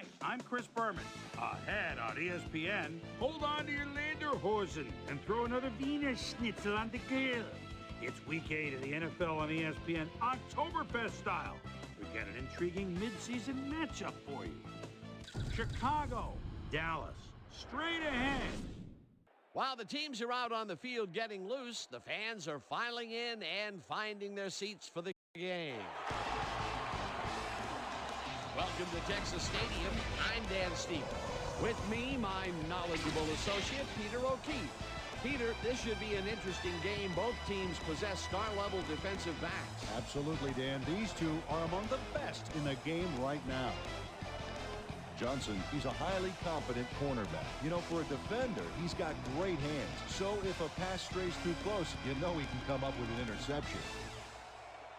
Hi, I'm Chris Berman. Ahead on ESPN, hold on to your lederhosen and throw another Wiener Schnitzel on the grill. It's week 8 of the NFL on ESPN, Oktoberfest style. We got an intriguing midseason matchup for you. Chicago, Dallas, straight ahead. While the teams are out on the field getting loose, the fans are filing in and finding their seats for the game. Welcome to Texas Stadium. I'm Dan Stevens. With me, my knowledgeable associate, Peter O'Keefe. Peter, this should be an interesting game. Both teams possess star-level defensive backs. Absolutely, Dan. These two are among the best in the game right now. Johnson, he's a highly competent cornerback. You know, for a defender, he's got great hands. So if a pass strays too close, you know he can come up with an interception.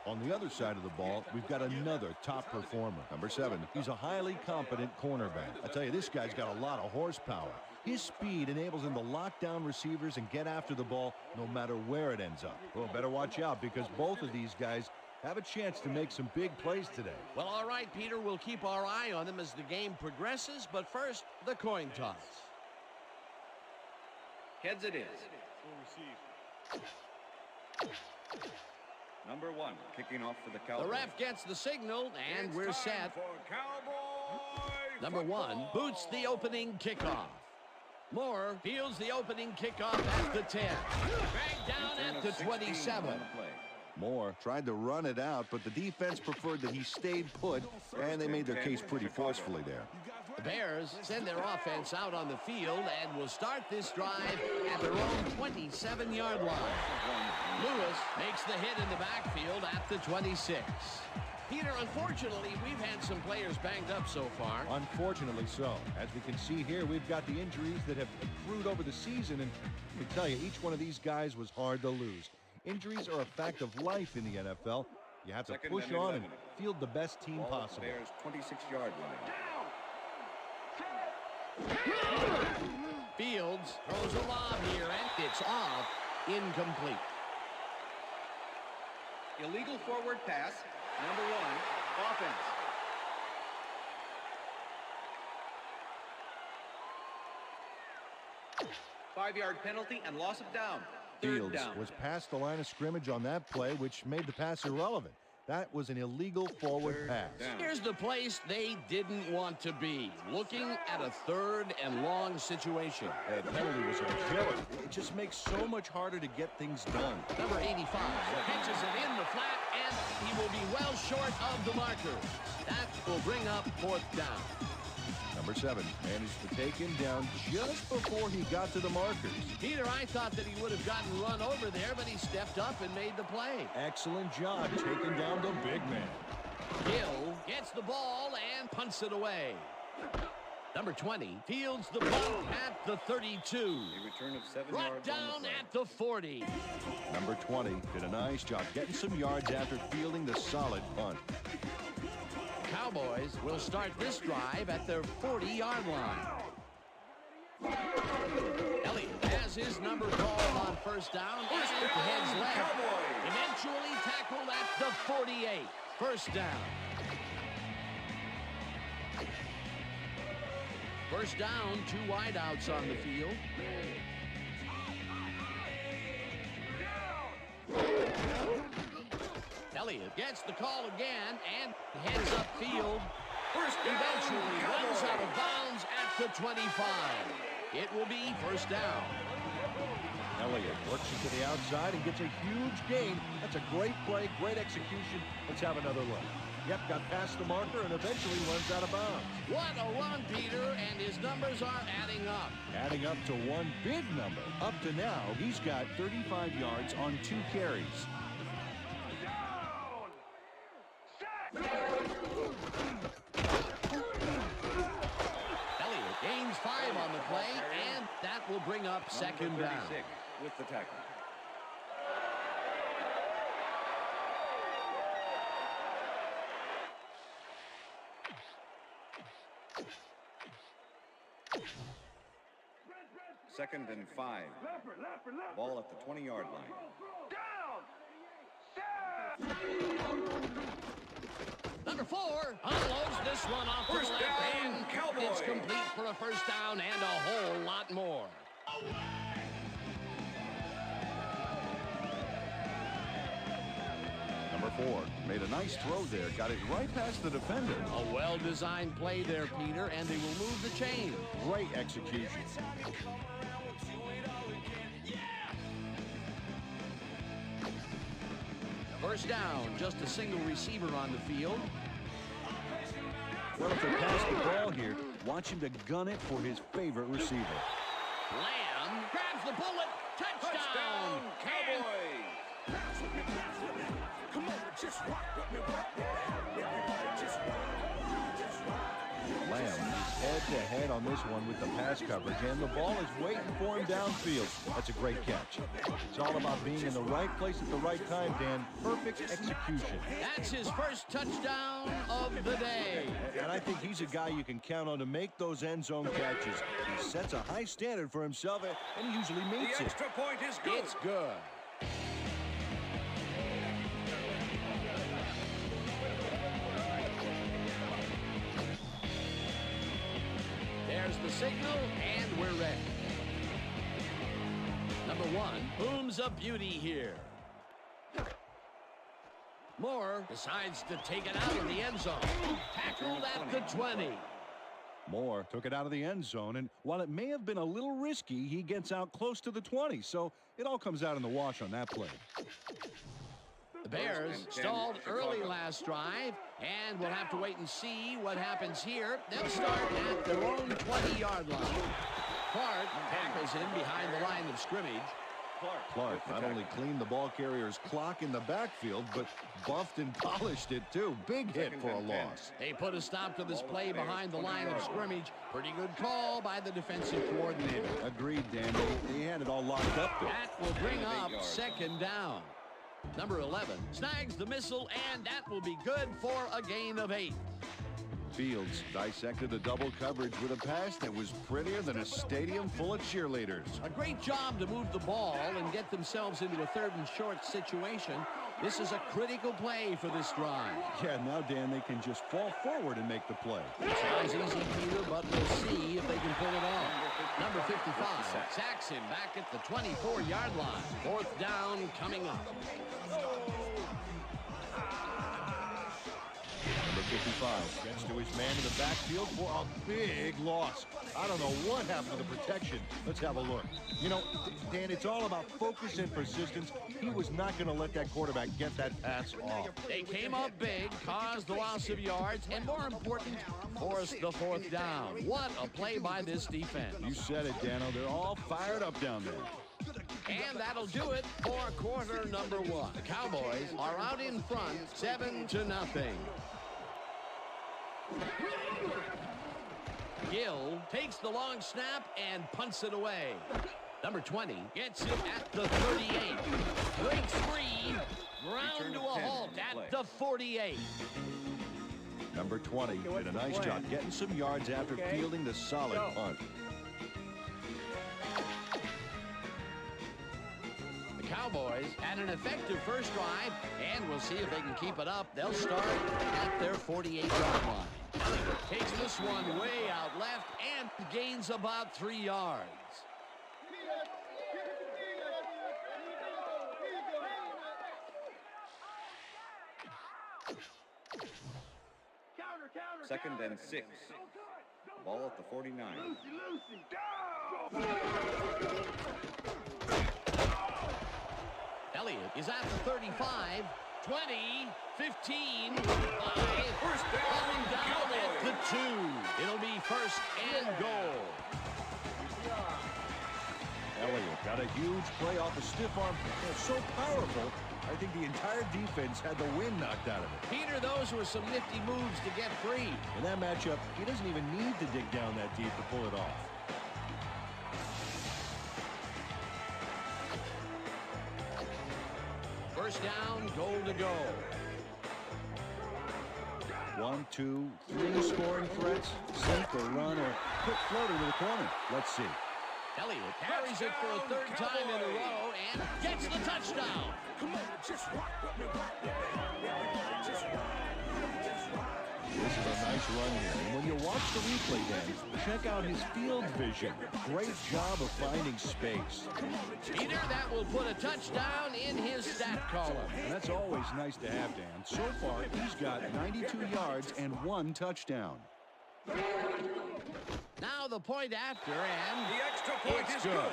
On the other side of the ball, we've got another top performer. Number 7, he's a highly competent cornerback. I tell you, this guy's got a lot of horsepower. His speed enables him to lock down receivers and get after the ball no matter where it ends up. Well, better watch out because both of these guys have a chance to make some big plays today. Well, all right, Peter, we'll keep our eye on them as the game progresses, but first, the coin toss. Heads it is. Number 1, kicking off for the Cowboys. The ref gets the signal, and we're set. Number 1 boots the opening kickoff. Moore fields the opening kickoff at the 10. Dragged down at the 27. Moore tried to run it out, but the defense preferred that he stayed put, and they made their case pretty forcefully there. The Bears send their offense out on the field and will start this drive at their own 27-yard line. Lewis makes the hit in the backfield at the 26. Peter, unfortunately, we've had some players banged up so far. Unfortunately so. As we can see here, we've got the injuries that have accrued over the season, and I can tell you, each one of these guys was hard to lose. Injuries are a fact of life in the NFL. You have to push on and field the best team possible. Bears 26-yard line. Fields throws a lob here, and it's off. Incomplete. Illegal forward pass. Number 1, offense. Five-yard penalty and loss of down. Fields was past the line of scrimmage on that play, which made the pass irrelevant. That was an illegal forward pass. Here's the place they didn't want to be. Looking at a 3rd and long situation. The penalty was a killer. It just makes so much harder to get things done. Number 85 pitches it in the flat, and he will be well short of the marker. That will bring up 4th down. Number 7 managed to take him down just before he got to the markers. Peter, I thought that he would have gotten run over there, but he stepped up and made the play. Excellent job taking down the big man. Hill gets the ball and punts it away. Number 20 fields the punt at the 32. A return of 7 Brought yards down at the 40. Number 20 did a nice job getting some yards after fielding the solid punt. Cowboys will start this drive at their 40-yard line. Elliott has his number called on 1st down. And heads left. Eventually tackled at the 48. 1st down. 1st down, 2 wideouts on the field. Elliott gets the call again and heads upfield. Eventually runs out of bounds at the 25. It will be 1st down. Elliott works it to the outside and gets a huge gain. That's a great play, great execution. Let's have another look. Yep, got past the marker and eventually runs out of bounds. What a run, Peter, and his numbers are adding up. Adding up to one big number. Up to now, he's got 35 yards on 2 carries. Elliott gains 5 on the play, and that will bring up 2nd down. With the tackle. Second and 5. Ball at the 20-yard line. Number 4 unloads the this one off to the First left down, hand. Cowboys. It's complete for a first down and a whole lot more. Number 4 made a nice throw there. Got it right past the defender. A well-designed play there, Peter, and they will move the chain. Great execution. First down, just a single receiver on the field. Well, if they pass the ball here, watch him to gun it for his favorite receiver. Lamb grabs the bullet. Touchdown, Cowboys. Lamb is head-to-head on this one with the pass coverage, and the ball is waiting for him downfield. That's a great catch. It's all about being in the right place at the right time, Dan. Perfect execution. That's his first touchdown of the day. And I think he's a guy you can count on to make those end zone catches. He sets a high standard for himself, and he usually meets The it. extra point is good. It's good. There's the signal, and we're ready. Number 1, Boom's a beauty here. Moore decides to take it out of the end zone. Tackled at the 20. Moore took it out of the end zone, and while it may have been a little risky, he gets out close to the 20, so it all comes out in the wash on that play. The Bears stalled early last drive, and we'll have to wait and see what happens here. They'll start at their own 20-yard line. Clark tackles in behind the line of scrimmage. Clark not only cleaned the ball carrier's clock in the backfield, but buffed and polished it too. Big hit for a loss. They put a stop to this play behind the line of scrimmage. Pretty good call by the defensive coordinator. Agreed, Dan. He had it all locked up there. That will bring up second down. Number 11 snags the missile, and that will be good for a gain of 8. Fields dissected the double coverage with a pass that was prettier than a stadium full of cheerleaders. A great job to move the ball and get themselves into a 3rd and short situation. This is a critical play for this drive. Yeah, now, Dan, they can just fall forward and make the play. Sounds easy, Peter, but we'll see if they can pull it off. Number 55 sacks him back at the 24-yard line. 4th down coming up. Number 55 gets to his man in the backfield for a big loss. I don't know what happened to the protection. Let's have a look. You know, Dan, it's all about focus and persistence. He was not going to let that quarterback get that pass off. They came up big, caused the loss of yards, and more important, forced the 4th down. What a play by this defense. You said it, Dano. They're all fired up down there. And that'll do it for quarter number 1. The Cowboys are out in front, 7-0. Gill takes the long snap and punts it away. Number 20 gets it at the 38. Breaks free. Ground to a halt at the 48. Number 20 did a nice job getting some yards after fielding the solid punt. The Cowboys had an effective first drive, and we'll see if they can keep it up. They'll start at their 48-yard line. Takes this one way out left and gains about 3 yards. Second and 6. Ball at the 49. Elliott is at the 35, 20, 15, 5. First down, Coming down Cowboys. at the 2. It'll be first and goal. Elliott got a huge play off a stiff arm. So powerful, I think the entire defense had the wind knocked out of it. Peter, those were some nifty moves to get free. In that matchup, he doesn't even need to dig down that deep to pull it off. First down, goal to go. 1, 2, 3 scoring threats. Sink or run or quick floater to the corner. Let's see. Elliott carries it for a 3rd time in a row and gets the touchdown. This is a nice nice run here. And when you watch the replay, Dan, check out his field vision. Great job of finding space. Peter, that will put a touchdown in his stat column. And that's always nice to have, Dan. So far, he's got 92 yards and 1 touchdown. Now the point after, and The extra point it's is good. good.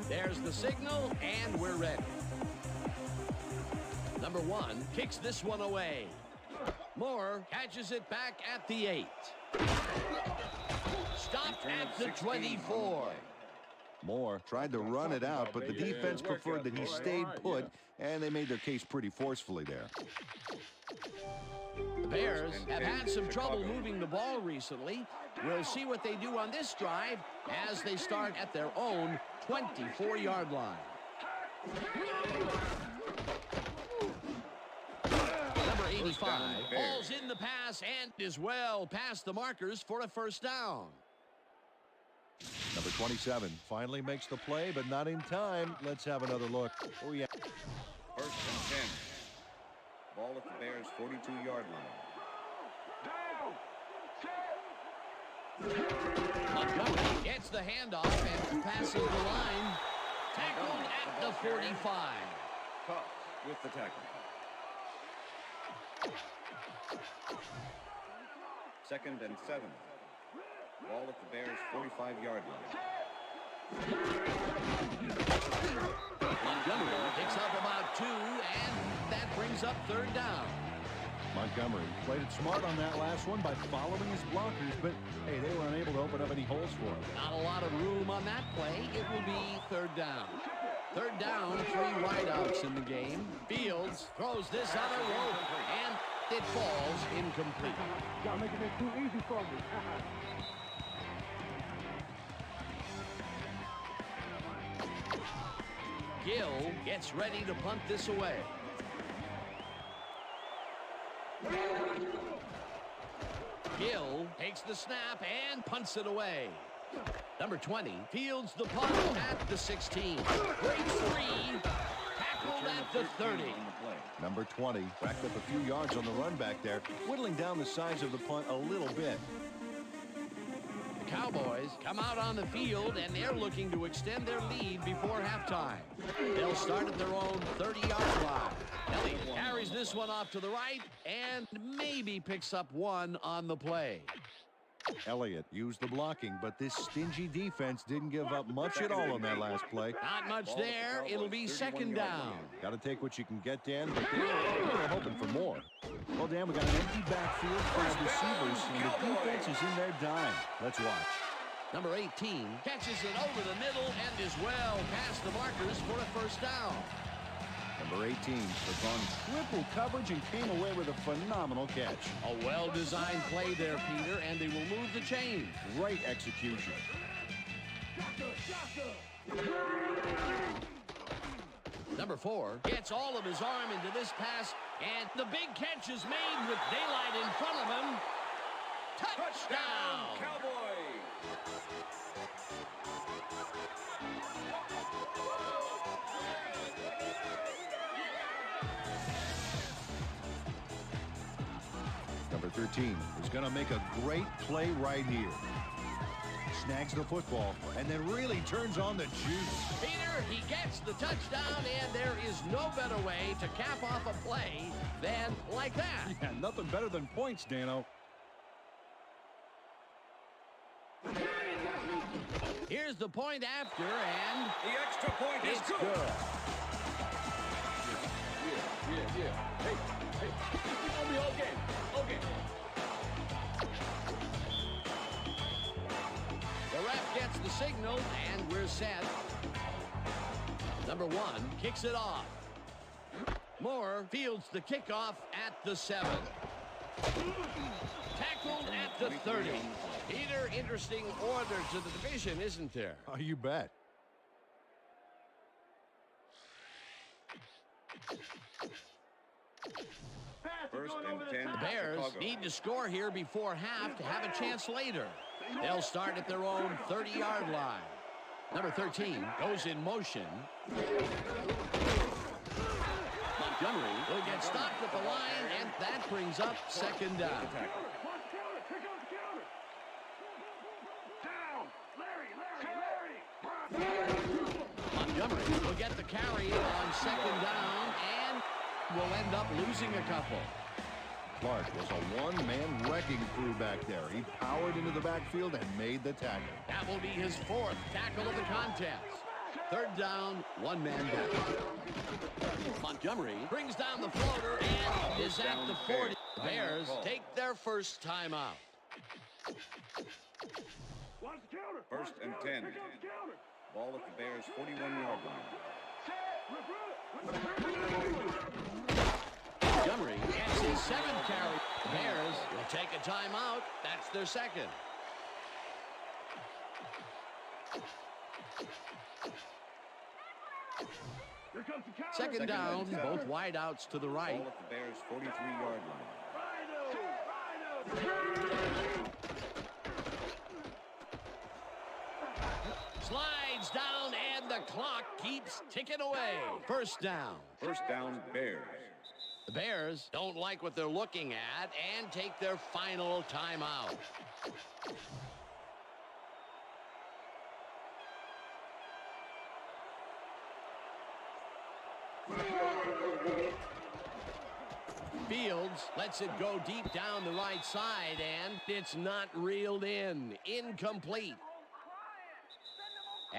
There's the signal, and we're ready. Number 1 kicks this one away. Moore catches it back at the 8. Stopped at the 24. Moore tried to run it out, but the defense preferred that he stayed put, and they made their case pretty forcefully there. The Bears have had some trouble moving the ball recently. We'll see what they do on this drive as they start at their own 24-yard line. Number 85 hauls in the pass and is well past the markers for a first down. Number 27 finally makes the play, but not in time. Let's have another look. Oh, yeah. First and 10. Ball at the Bears' 42-yard line. Montgomery gets the handoff and passes the line. Tackled at the 45. Cox with the tackle. Second and 7. Ball at the Bears' 45-yard line. Montgomery picks up about 2, and that brings up third down. Montgomery played it smart on that last one by following his blockers, but, hey, they were unable to open up any holes for him. Not a lot of room on that play. It will be third down. Third down, 3 wideouts in the game. Fields throws this on a rope, and it falls incomplete. Y'all making it too easy for me. Gill gets ready to punt this away. Gill takes the snap and punts it away. Number 20 fields the punt at the 16. Breaks free. Tackled at the 30. Number 20 racked up a few yards on the run back there, whittling down the size of the punt a little bit. The Cowboys come out on the field, and they're looking to extend their lead before halftime. They'll start at their own 30-yard line. Elliott carries this one off to the right and maybe picks up 1 on the play. Elliott used the blocking, but this stingy defense didn't give up much at all on that last play. Not much there. It'll be second down. Got to take what you can get, Dan, but they were hoping for more. Well, Dan, we got an empty backfield for his receivers, and the defense is in their dime. Let's watch. Number 18 catches it over the middle and is well past the markers for a first down. Number 18 took on triple coverage and came away with a phenomenal catch. A well-designed play there, Peter, and they will move the chains. Great execution. Number 4 gets all of his arm into this pass, and the big catch is made with daylight in front of him. Touchdown! Cowboys! Number 13 is going to make a great play right here. Snags the football and then really turns on the juice. Peter, he gets the touchdown, and there is no better way to cap off a play than like that. Yeah, nothing better than points, Dano. Here's the point after, and The extra point is it's good. good. Hey, it's gonna be all game. Okay. The ref gets the signal, and we're set. Number 1 kicks it off. Moore fields the kickoff at the 7. Tackled at the 30. Peter, interesting order to the division, isn't there? Oh, you bet. First and 10. The Bears Chicago. need to score here before half to have a chance later. They'll start at their own 30-yard line. Number 13 goes in motion. Montgomery will get stopped at the line, and that brings up second down. Montgomery will get the carry on second down and will end up losing a couple. Clark was a one-man wrecking crew back there. He powered into the backfield and made the tackle. That will be his fourth tackle of the contest. Third down, one man down. Montgomery brings down the floater and is at the 40. The Bears take their first timeout. First and 10. Ball at the Bears' 41-yard line. Montgomery gets his seventh carry. The Bears will take a timeout. That's their second. Second down, both wideouts to the right. Ball at the Bears' 43-yard line. Slides down, and the clock keeps ticking away. First down. First down, Bears. The Bears don't like what they're looking at and take their final timeout. Fields lets it go deep down the right side, and it's not reeled in. Incomplete.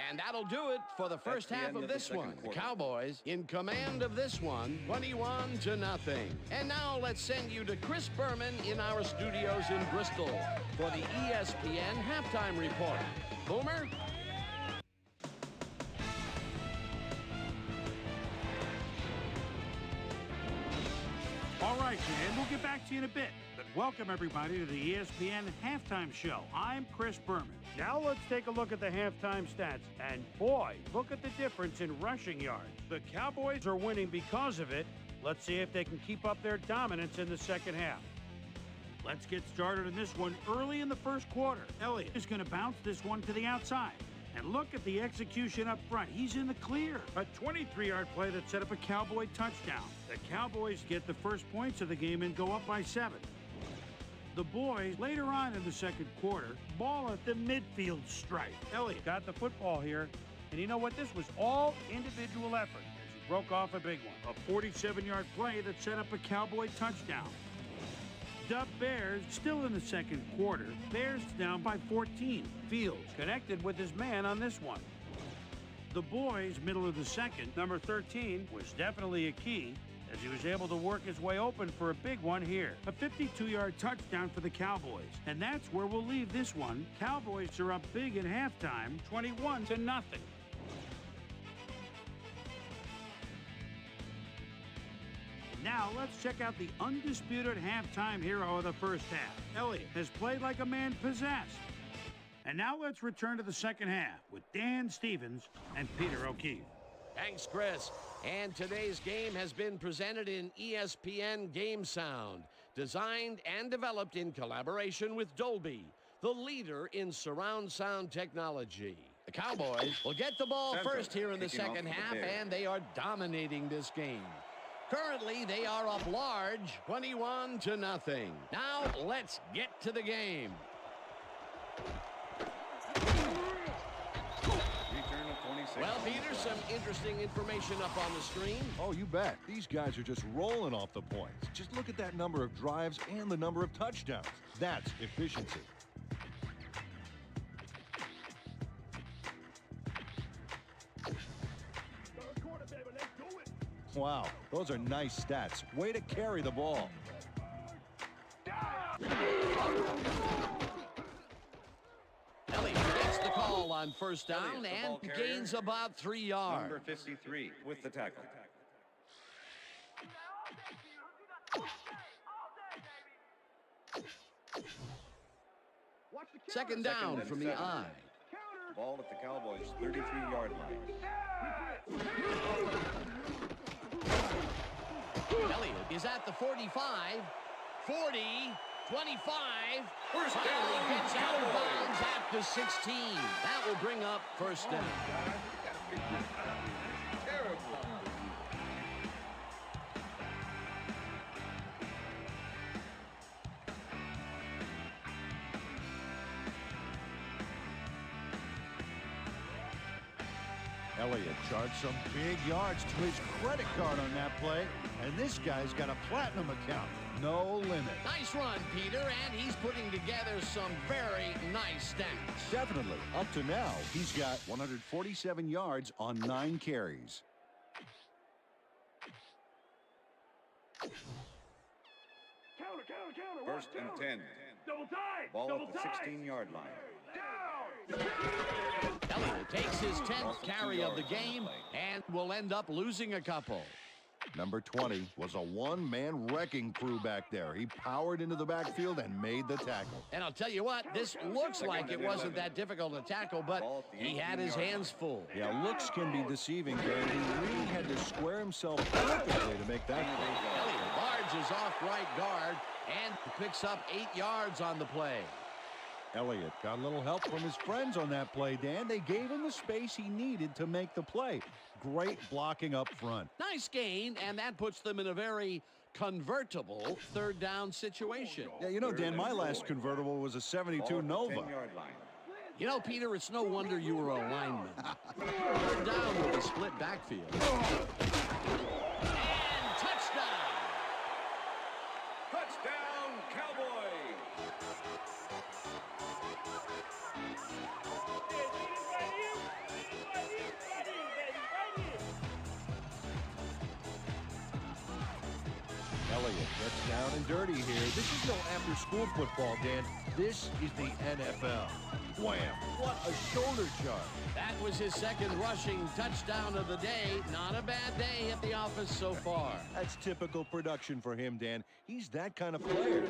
And that'll do it for the first half of this one. The Cowboys in command of this one, 21-0. And now let's send you to Chris Berman in our studios in Bristol for the ESPN Halftime Report. Boomer? All right, Jan, we'll get back to you in a bit. But welcome, everybody, to the ESPN Halftime Show. I'm Chris Berman. Now let's take a look at the halftime stats. And boy, look at the difference in rushing yards. The Cowboys are winning because of it. Let's see if they can keep up their dominance in the second half. Let's get started in this one early in the first quarter. Elliott is going to bounce this one to the outside. And look at the execution up front. He's in the clear. A 23-yard play that set up a Cowboy touchdown. The Cowboys get the first points of the game and go up by 7. The boys, later on in the second quarter, ball at the midfield stripe. Elliott got the football here, and you know what? This was all individual effort as he broke off a big one. A 47-yard play that set up a Cowboy touchdown. The Bears still in the second quarter. Bears down by 14. Fields connected with his man on this one. The boys, middle of the second, number 13, was definitely a key as he was able to work his way open for a big one here. A 52-yard touchdown for the Cowboys. And that's where we'll leave this one. Cowboys are up big at halftime, 21-0. Now let's check out the undisputed halftime hero of the first half. Elliott has played like a man possessed. And now let's return to the second half with Dan Stevens and Peter O'Keefe. Thanks, Chris. And today's game has been presented in ESPN Game Sound, designed and developed in collaboration with Dolby, the leader in surround sound technology. The Cowboys will get the ball first here in the second half, and they are dominating this game. Currently, they are up large, 21-0. Now, let's get to the game. Well, Peter, some interesting information up on the screen. Oh, you bet. These guys are just rolling off the points. Just look at that number of drives and the number of touchdowns. That's efficiency. Wow, those are nice stats. Way to carry the ball. Elliott gets the call on first down and gains about 3 yards. Number 53 with the tackle. Second down from the eye. Ball at the Cowboys' 33-yard line. Elliott is at the 45, 40, 25. First Finally down, gets out of bounds the 16. That will bring up first down. Elliott charged some big yards to his credit card on that play, and this guy's got a platinum account. No limit. Nice run, Peter, and he's putting together some very nice stats. Definitely. Up to now, he's got 147 yards on 9 carries. First and 10. Ball at the 16-yard line. Elliott takes his 10th carry of the game and will end up losing a couple. Number 20 was a one-man wrecking crew back there. He powered into the backfield and made the tackle. And I'll tell you what, this looks like it wasn't that difficult to tackle, but he had his hands full. Yeah, looks can be deceiving, Gary. He really had to square himself perfectly to make that play. Elliott barges off right guard and picks up 8 yards on the play. Elliott got a little help from his friends on that play, Dan. They gave him the space he needed to make the play. Great blocking up front. Nice gain, and that puts them in a very convertible third down situation. Yeah, you know, Dan, my last convertible was a 72 Nova. You know, Peter, it's no wonder you were a lineman. Third down with a split backfield. And touchdown! Touchdown, Cowboys! Elliott gets down and dirty here. This is no after-school football, Dan. This is the NFL. Wham! What a shoulder charge. That was his second rushing touchdown of the day. Not a bad day at the office so far. That's typical production for him, Dan. He's that kind of player.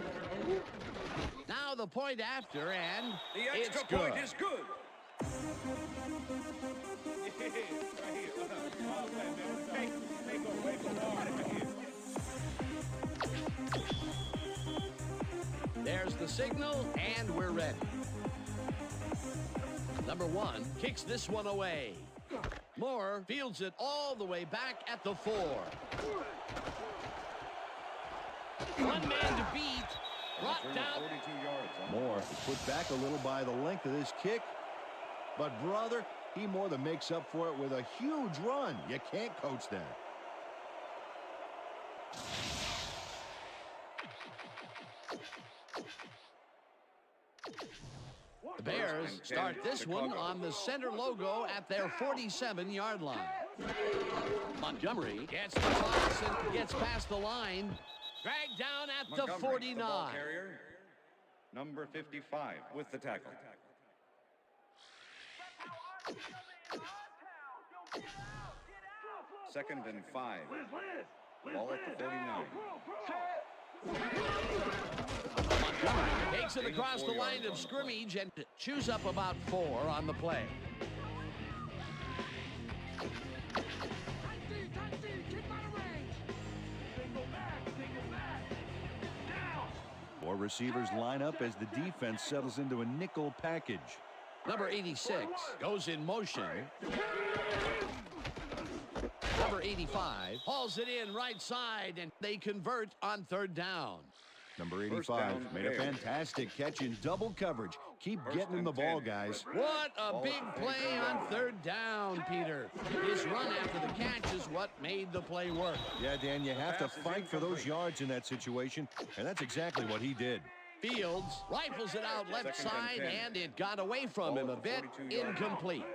Now the point after, and The extra it's good. point is good. There's the signal, and we're ready. Number 1 kicks this one away. Moore fields it all the way back at the 4. One man to beat. Brought down. 42 yards. Moore is put back a little by the length of this kick. But, brother, he more than makes up for it with a huge run. You can't coach that. The Bears start this one on the center logo at their 47-yard line. Montgomery gets the toss and gets past the line. Dragged down at the Montgomery, 49. the ball carrier, number 55 with the tackle. Second and 5. Ball at the 49. Montgomery takes it across the line of scrimmage and chews up about 4 on the play. Four receivers line up as the defense settles into a nickel package. Number 86 goes in motion. Number 85 hauls it in right side, and they convert on third down. Number 85 made a fantastic catch in double coverage. Keep getting him the ball, guys. What a big play on third down, Peter. His run after the catch is what made the play work. Yeah, Dan, you have to fight for those yards in that situation, and that's exactly what he did. Fields rifles it out left side, and it got away from him a bit. Incomplete.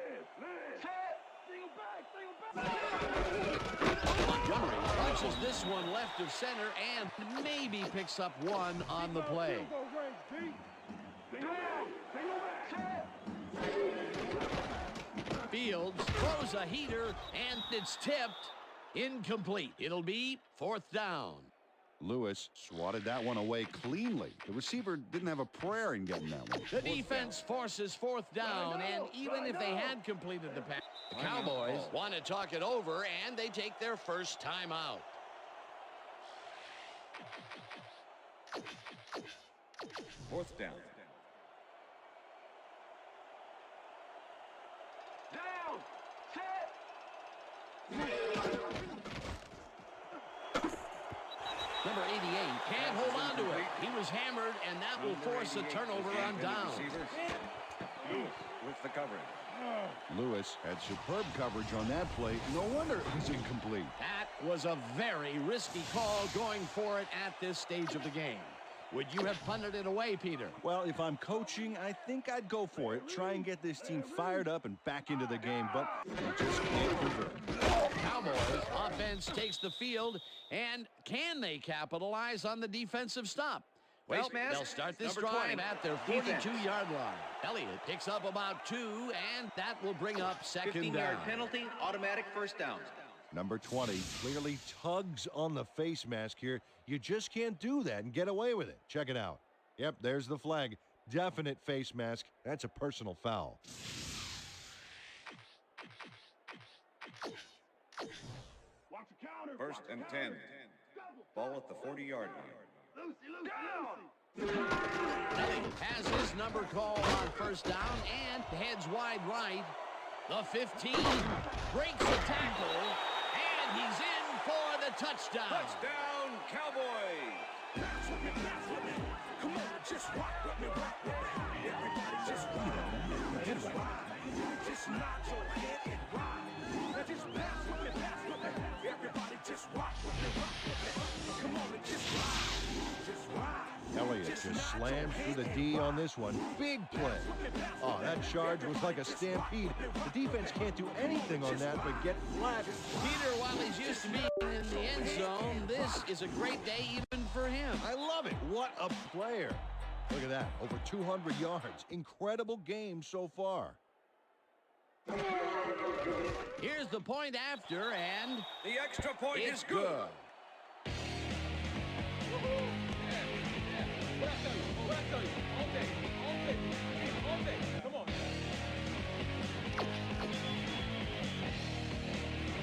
Montgomery punches this one left of center and maybe picks up 1 on the play. Fields throws a heater, and it's tipped. Incomplete. It'll be 4th down. Lewis swatted that one away cleanly. The receiver didn't have a prayer in getting that one. The defense forces 4th down, and even if they had completed the pass, the Cowboys want to talk it over, and they take their first timeout. Fourth down. Number 88 can't hold on to it. He was hammered, and that will force a turnover on down. Lewis with the coverage. Lewis had superb coverage on that play. No wonder it was incomplete. That was a very risky call going for it at this stage of the game. Would you have punted it away, Peter? Well, if I'm coaching, I think I'd go for it. Try and get this team fired up and back into the game, but they just can't convert. Cowboys offense takes the field, and can they capitalize on the defensive stop? Well, they'll start this drive at their 42-yard line. Elliott picks up about 2, and that will bring up second down. 15-yard penalty, automatic first down. Number 20 clearly tugs on the face mask here. You just can't do that and get away with it. Check it out. Yep, there's the flag. Definite face mask. That's a personal foul. First and 10. Ball at the 40-yard line. Elliott has his number called on first down and heads wide right. The 15 breaks the tackle, and he's in for the touchdown. Touchdown, Cowboys! Come on, just rock with me, rock with me. Everybody just rock with me. Just ride. Just nod your head and ride. Now just pass with me, pass with me. Everybody just rock with me, rock with me. Come on and just ride. Just ride. Elliott just slammed through the D on this one. Big play. Oh, that charge was like a stampede. The defense can't do anything on that but get flat. Peter, while he's used to being in the end zone, this is a great day even for him. I love it. What a player. Look at that. Over 200 yards. Incredible game so far. Here's the point after, and The extra point it's is good. What I tell you? All day. Come on.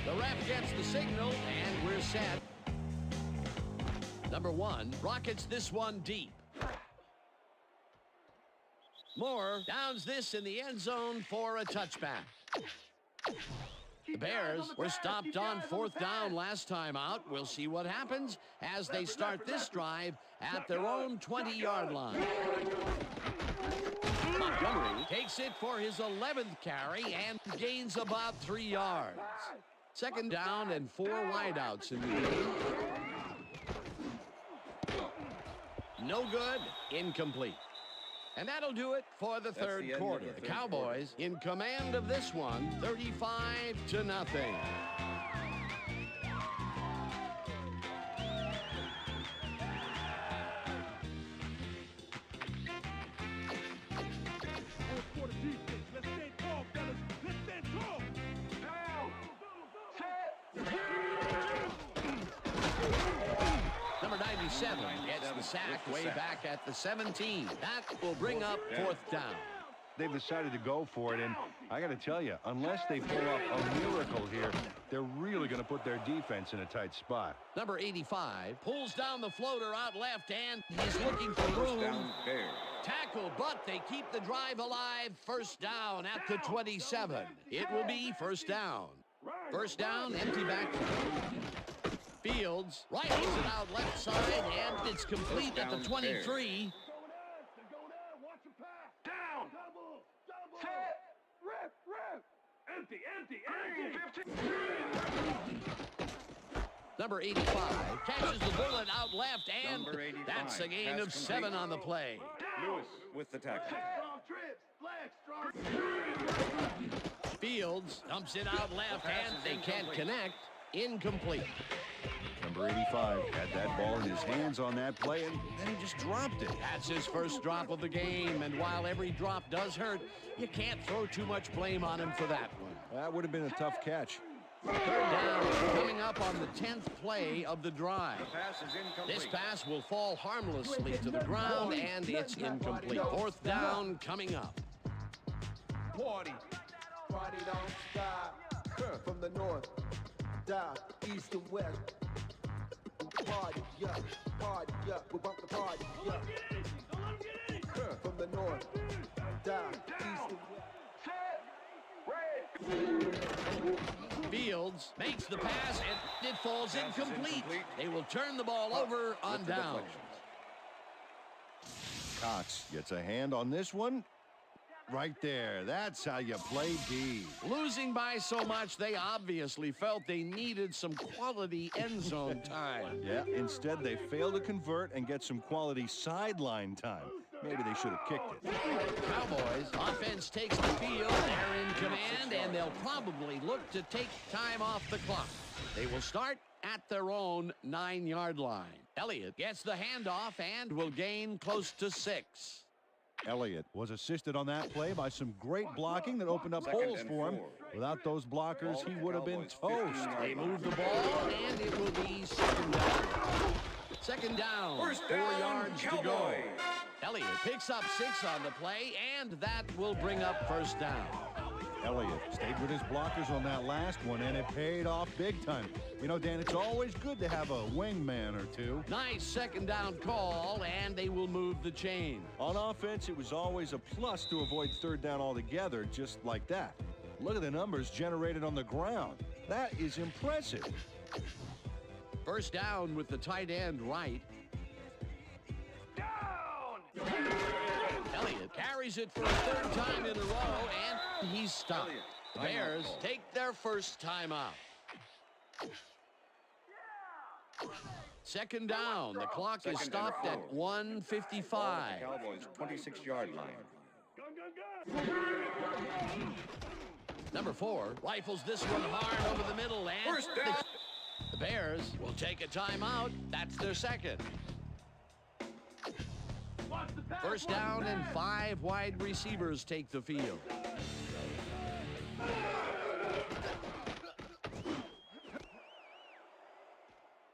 the ref gets the signal, and we're set. Number 1 rockets this one deep. Moore downs this in the end zone for a touchback. The Bears were stopped on 4th down last time out. We'll see what happens as they start this drive at their own 20-yard line. Montgomery takes it for his 11th carry and gains about 3 yards. Second down and 4 wideouts in the game. No good, incomplete. And that'll do it for the third quarter. The Cowboys in command of this one, 35-0. Let's stay tall, fellas. Let's stay tall. Number 97 gets the sack way back at the 17. That will bring up 4th down. They've decided to go for it, and I got to tell you, unless they pull off a miracle here, they're really going to put their defense in a tight spot. Number 85 pulls down the floater out left, and he's looking for room. Down, Bears. Tackle, but they keep the drive alive. First down at the 27. It will be first down. First down, empty backfield. Fields rifles it out left side, and it's complete at the 23. Down. Set. Rip. Empty. Number 85 catches the bullet out left, and Number 85 that's a gain of pass 7 complete. on the play. Lewis with the tackle. Fields dumps it out left, and they can't connect. Incomplete. Number 85 had that ball in his hands on that play, and then he just dropped it. That's his first drop of the game, and while every drop does hurt, you can't throw too much blame on him for that one. That would have been a tough catch. Third down coming up on the 10th play of the drive. The pass is incomplete. This pass will fall harmlessly to the ground, and it's incomplete. 4th down coming up. Party don't stop. From the north, south, east, and west. Party, yeah. We want the party, yeah. From the north, south, east, and west. Fields makes the pass, and it falls incomplete. They will turn the ball over on down. Cox gets a hand on this one. Right there. That's how you play D. Losing by so much, they obviously felt they needed some quality end zone time. Yeah, instead they fail to convert and get some quality sideline time. Maybe they should have kicked it. Cowboys offense takes the field. They're in command, and they'll probably look to take time off the clock. They will start at their own 9-yard line. Elliott gets the handoff and will gain close to 6. Elliott was assisted on that play by some great blocking that opened up holes for him. Without those blockers, he would have been toast. They move the ball, and it will be second down. Second down, 4 yards to go. Elliott picks up 6 on the play, and that will bring up first down. Elliott stayed with his blockers on that last one, and it paid off big time. You know, Dan, it's always good to have a wingman or two. Nice second down call, and they will move the chain. On offense, it was always a plus to avoid third down altogether, just like that. Look at the numbers generated on the ground. That is impressive. First down with the tight end right. Down! Elliott carries it for a 3rd time in a row, and he's stopped. The Bears take their first time out. Second down. The clock is stopped at 1:55. Cowboys 26-yard line. Number 4 rifles this one hard over the middle, and the Bears will take a timeout. That's their second. First down, and 5 wide receivers take the field.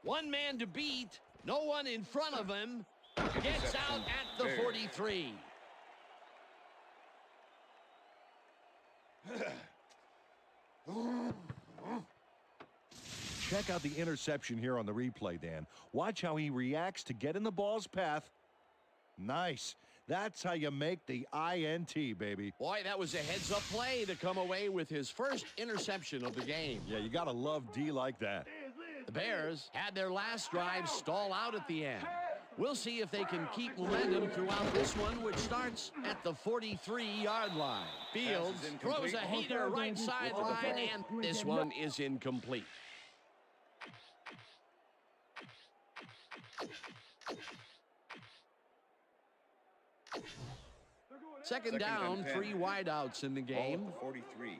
One man to beat, no one in front of him. Gets out at the 43. Check out the interception here on the replay, Dan. Watch how he reacts to get in the ball's path. Nice. That's how you make the INT, baby. Boy, that was a heads-up play to come away with his first interception of the game. Yeah, you got to love D like that. The Bears had their last drive stall out at the end. We'll see if they can keep momentum throughout this one, which starts at the 43-yard line. Fields throws a heater right sideline, and this one is incomplete. Second down, 3 wideouts in the game. 43.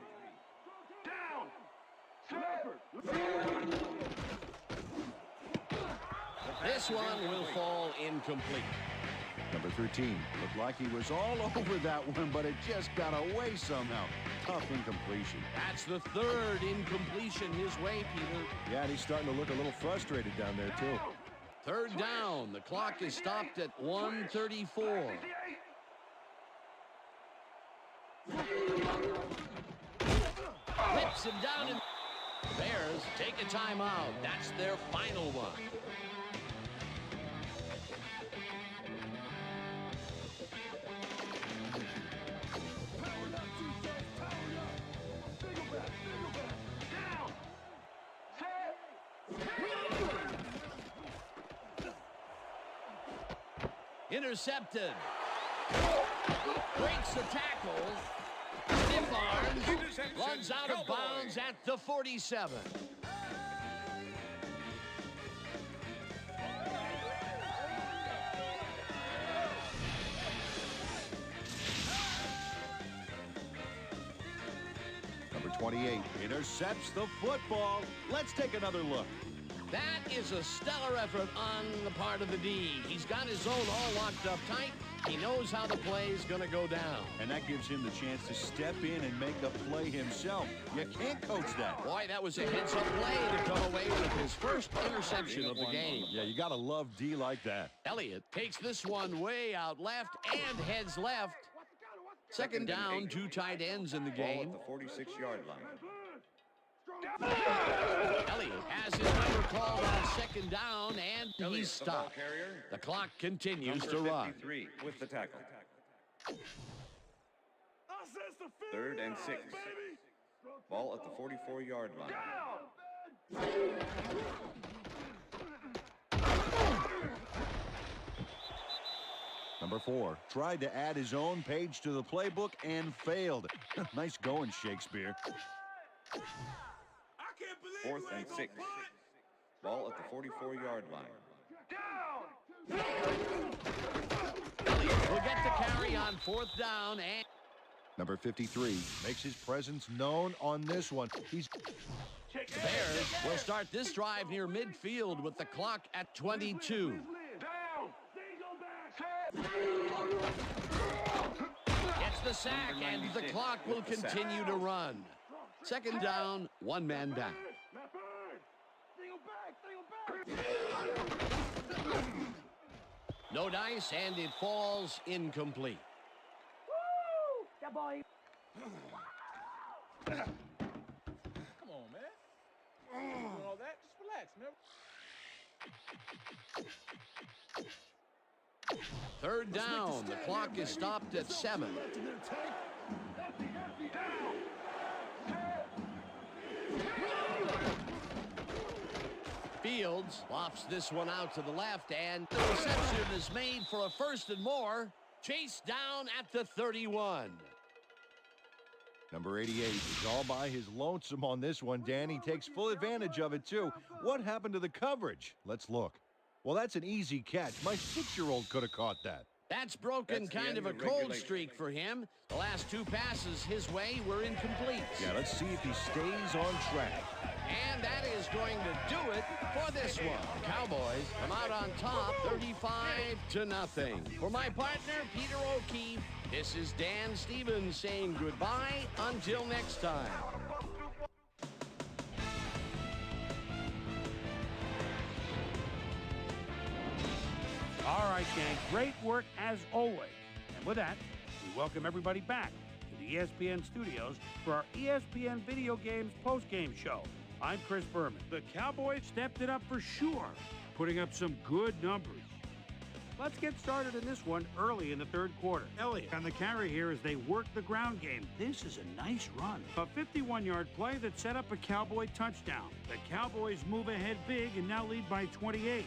This one will fall incomplete. Number 13 looked like he was all over that one, but it just got away somehow. Tough incompletion. That's the 3rd incompletion his way, Peter. Yeah, and he's starting to look a little frustrated down there, too. Third down. The clock is stopped at 1:34. Whips him down, and the Bears take a timeout. That's their final one. Intercepted. Breaks the tackle. Stiff arms. Runs out of bounds at the 47. Number 28 intercepts the football. Let's take another look. That is a stellar effort on the part of the D. He's got his zone all locked up tight. He knows how the play is going to go down. And that gives him the chance to step in and make the play himself. You can't coach that. Boy, that was a heads-up play to come away with his first interception of the game. Yeah, you got to love D like that. Elliott takes this one way out left and heads left. Second down, 2 tight ends in the game. Ball at the 46-yard line. Elliott has his number called on second down, and he's stopped. The clock continues to run. 53 with the tackle. 3rd and 6. Ball at the 44-yard line. Number 4 tried to add his own page to the playbook and failed. Nice going, Shakespeare. 4th and 6. Ball at the 44-yard line. Will get the carry on 4th down. And Number 53 makes his presence known on this one. He's Bears will start this drive near midfield with the clock at 22. Gets the sack, and the clock will continue to run. 2nd down, 1 man down. No dice, and it falls incomplete. Come on, man. Doing all that? Just relax, man. 3rd down. The clock is stopped at 7. Fields lofts this one out to the left, and the reception is made for a 1st and more. Chased down at the 31. Number 88 is all by his lonesome on this one, Dan. He takes full advantage of it, too. What happened to the coverage? Let's look. Well, that's an easy catch. My 6-year-old could have caught that. That's broken kind of a cold streak for him. The last 2 passes his way were incomplete. Yeah, let's see if he stays on track. And that is going to do it for this one. Cowboys come out on top 35-0. For my partner, Peter O'Keefe, this is Dan Stevens saying goodbye until next time. All right, gang, great work as always. And with that, we welcome everybody back to the ESPN studios for our ESPN Video Games postgame show. I'm Chris Berman. The Cowboys stepped it up for sure, putting up some good numbers. Let's get started in this one early in the 3rd quarter. Elliott on the carry here as they work the ground game. This is a nice run. A 51-yard play that set up a Cowboy touchdown. The Cowboys move ahead big and now lead by 28.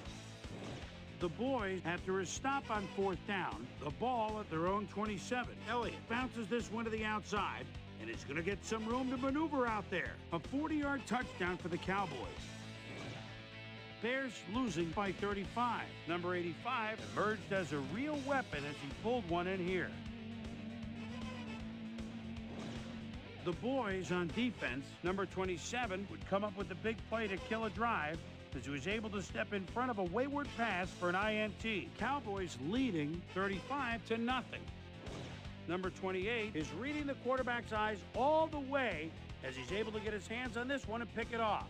The boys, after a stop on 4th down, the ball at their own 27. Elliott bounces this one to the outside, and it's going to get some room to maneuver out there. A 40-yard touchdown for the Cowboys. Bears losing by 35. Number 85 emerged as a real weapon as he pulled one in here. The boys on defense, number 27, would come up with a big play to kill a drive as he was able to step in front of a wayward pass for an INT. Cowboys leading 35-0. Number 28 is reading the quarterback's eyes all the way as he's able to get his hands on this one and pick it off.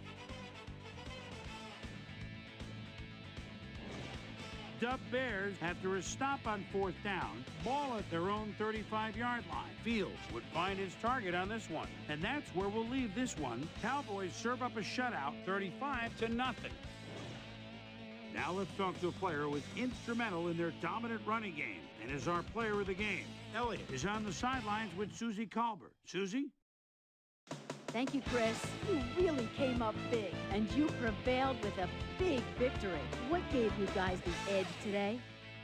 Dub Bears, after a stop on 4th down, ball at their own 35-yard line. Fields would find his target on this one, and that's where we'll leave this one. Cowboys serve up a shutout, 35-0. Now let's talk to a player who was instrumental in their dominant running game and is our player of the game. Elliott is on the sidelines with Susie Colbert. Susie? Thank you, Chris. You really came up big, and you prevailed with a big victory. What gave you guys the edge today?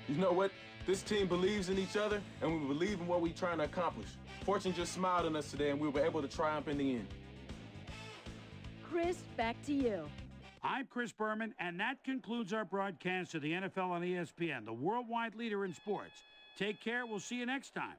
You know what? This team believes in each other, and we believe in what we're trying to accomplish. Fortune just smiled on us today, and we were able to triumph in the end. Chris, back to you. I'm Chris Berman, and that concludes our broadcast of the NFL on ESPN, the worldwide leader in sports. Take care. We'll see you next time.